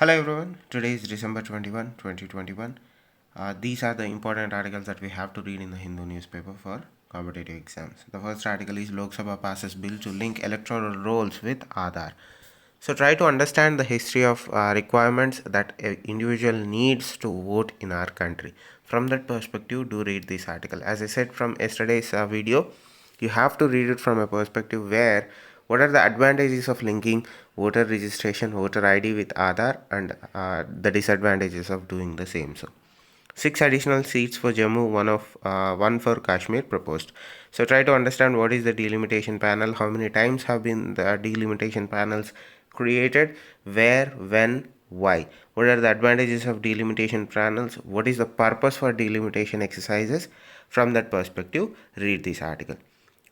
Hello everyone, today is December 21, 2021. These are the important articles that we have to read in the Hindu newspaper for competitive exams. The first article is Lok Sabha passes bill to link electoral rolls with Aadhaar. So try to understand the history of requirements that an individual needs to vote in our country. From that perspective, do read this article. As I said from yesterday's video, you have to read it from a perspective where what are the advantages of linking voter registration, voter ID with Aadhaar, and the disadvantages of doing the same. So 6 additional seats for Jammu, one for Kashmir proposed. So try to understand what is the delimitation panel, how many times have been the delimitation panels created, where, when, why. What are the advantages of delimitation panels? What is the purpose for delimitation exercises? From that perspective, read this article.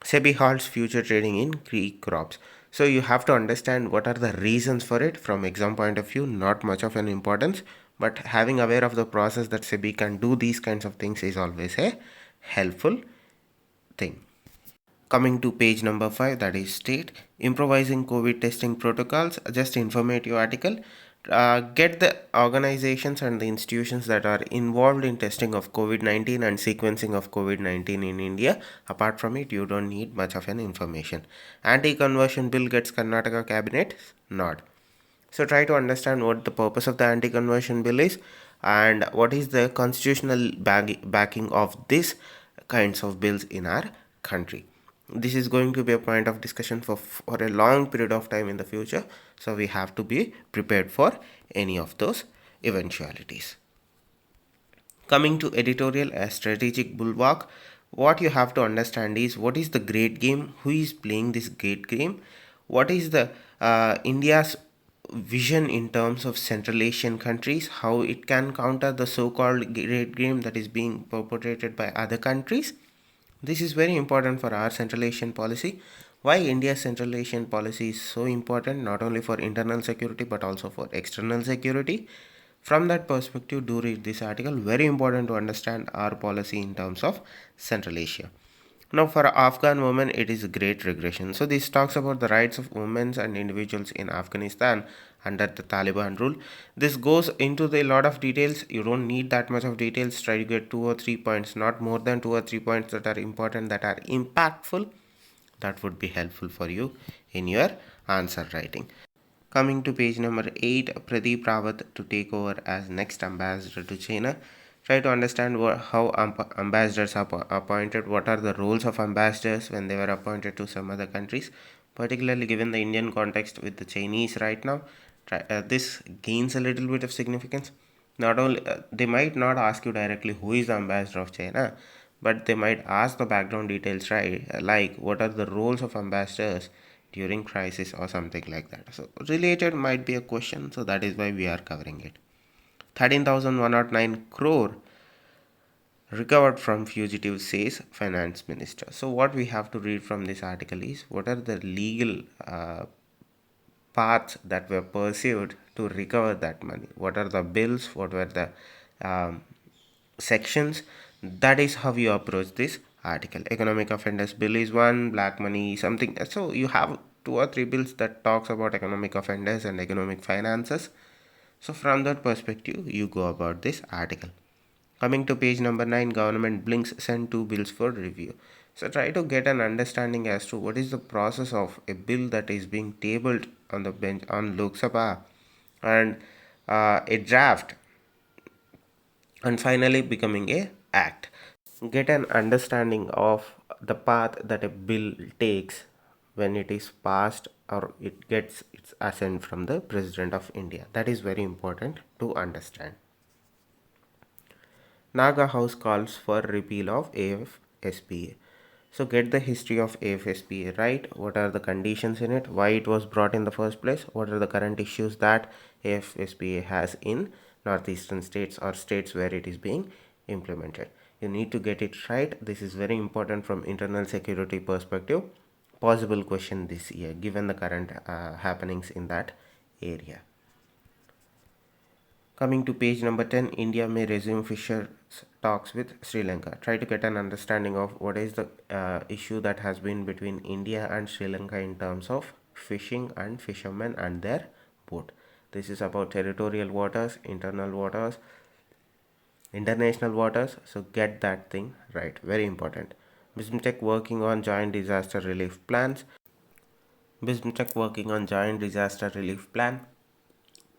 SEBI halts future trading in Greek crops. So you have to understand what are the reasons for it from exam point of view, not much of an importance, but having aware of the process that SEBI can do these kinds of things is always a helpful thing. Coming to page number 5, that is state improvising COVID testing protocols, just informative article. Get the organizations and the institutions that are involved in testing of COVID-19 and sequencing of COVID-19 in India. Apart from it, you don't need much of an information. Anti-conversion bill gets Karnataka cabinet nod. So try to understand what the purpose of the anti-conversion bill is and what is the constitutional backing of these kinds of bills in our country. This is going to be a point of discussion for a long period of time in the future. So we have to be prepared for any of those eventualities. Coming to editorial, a strategic bulwark, what you have to understand is what is the great game, who is playing this great game, what is the India's vision in terms of Central Asian countries, how it can counter the so-called great game that is being perpetrated by other countries. This is very important for our Central Asian policy. Why India's Central Asian policy is so important, not only for internal security but also for external security. From that perspective, do read this article. Very important to understand our policy in terms of Central Asia. Now, for Afghan women, it is a great regression. So, this talks about the rights of women and individuals in Afghanistan under the Taliban rule. This goes into a lot of details. You don't need that much of details. Try to get 2 or 3 points, not more than 2 or 3 points that are important, that are impactful. That would be helpful for you in your answer writing. Coming to page number 8, Pradeep Rawat to take over as next ambassador to China. Try to understand how ambassadors are appointed, what are the roles of ambassadors when they were appointed to some other countries, particularly given the Indian context with the Chinese right now. This gains a little bit of significance. Not only they might not ask you directly who is the ambassador of China, but they might ask the background details, right? Like what are the roles of ambassadors during crisis or something like that. So related might be a question, so that is why we are covering it. 13,109 crore recovered from fugitive, says finance minister. So what we have to read from this article is what are the legal paths that were pursued to recover that money, what are the bills, what were the sections. That is how you approach this article. Economic offenders bill is one, black money something. So you have 2 or 3 bills that talks about economic offenders and economic finances. So from that perspective you go about this article. Coming to page number 9, government blinks send 2 bills for review. So try to get an understanding as to what is the process of a bill that is being tabled on the bench on Lok Sabha and a draft and finally becoming a act. Get an understanding of the path that a bill takes when it is passed or it gets its assent from the President of India. That is very important to understand. Naga House calls for repeal of AFSPA. So get the history of AFSPA right. What are the conditions in it? Why it was brought in the first place? What are the current issues that AFSPA has in northeastern states or states where it is being implemented? You need to get it right. This is very important from internal security perspective. Possible question this year given the current happenings in that area. Coming to page number 10, India may resume fishers talks with Sri Lanka. Try to get an understanding of what is the issue that has been between India and Sri Lanka in terms of fishing and fishermen and their boat. This is about territorial waters, internal waters, international waters. So get that thing right. Very important. BISMTech working on joint disaster relief plans. BISMTech working on joint disaster relief plan.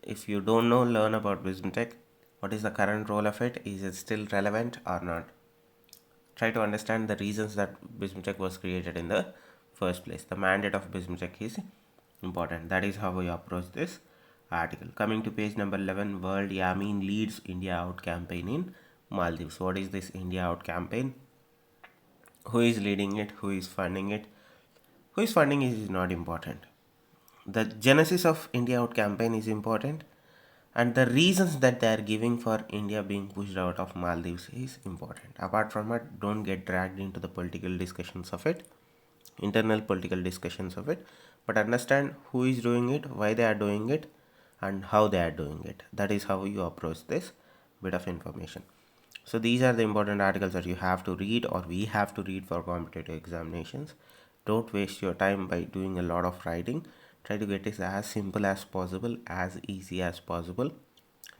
If you don't know, learn about BISMTech. What is the current role of it? Is it still relevant or not? Try to understand the reasons that BISMTech was created in the first place. The mandate of BISMTech is important. That is how we approach this article. Coming to page number 11, World Yamin leads India Out campaign in Maldives. What is this India Out campaign? Who is leading it? Who is funding it? Who is funding it is not important. The genesis of India Out campaign is important, and the reasons that they are giving for India being pushed out of Maldives is important. Apart from it, don't get dragged into the political discussions of it, internal political discussions of it, but understand who is doing it, why they are doing it, and how they are doing it. That is how you approach this bit of information. So these are the important articles that you have to read, or we have to read for competitive examinations. Don't waste your time by doing a lot of writing. Try to get it as simple as possible, as easy as possible.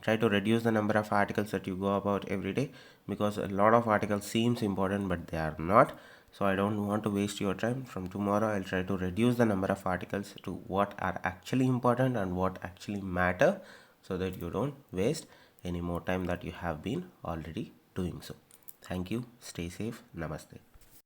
Try to reduce the number of articles that you go about every day, because a lot of articles seems important but they are not. So I don't want to waste your time. From tomorrow I'll try to reduce the number of articles to what are actually important and what actually matter, so that you don't waste any more time that you have been already doing so. Thank you. Stay safe. Namaste.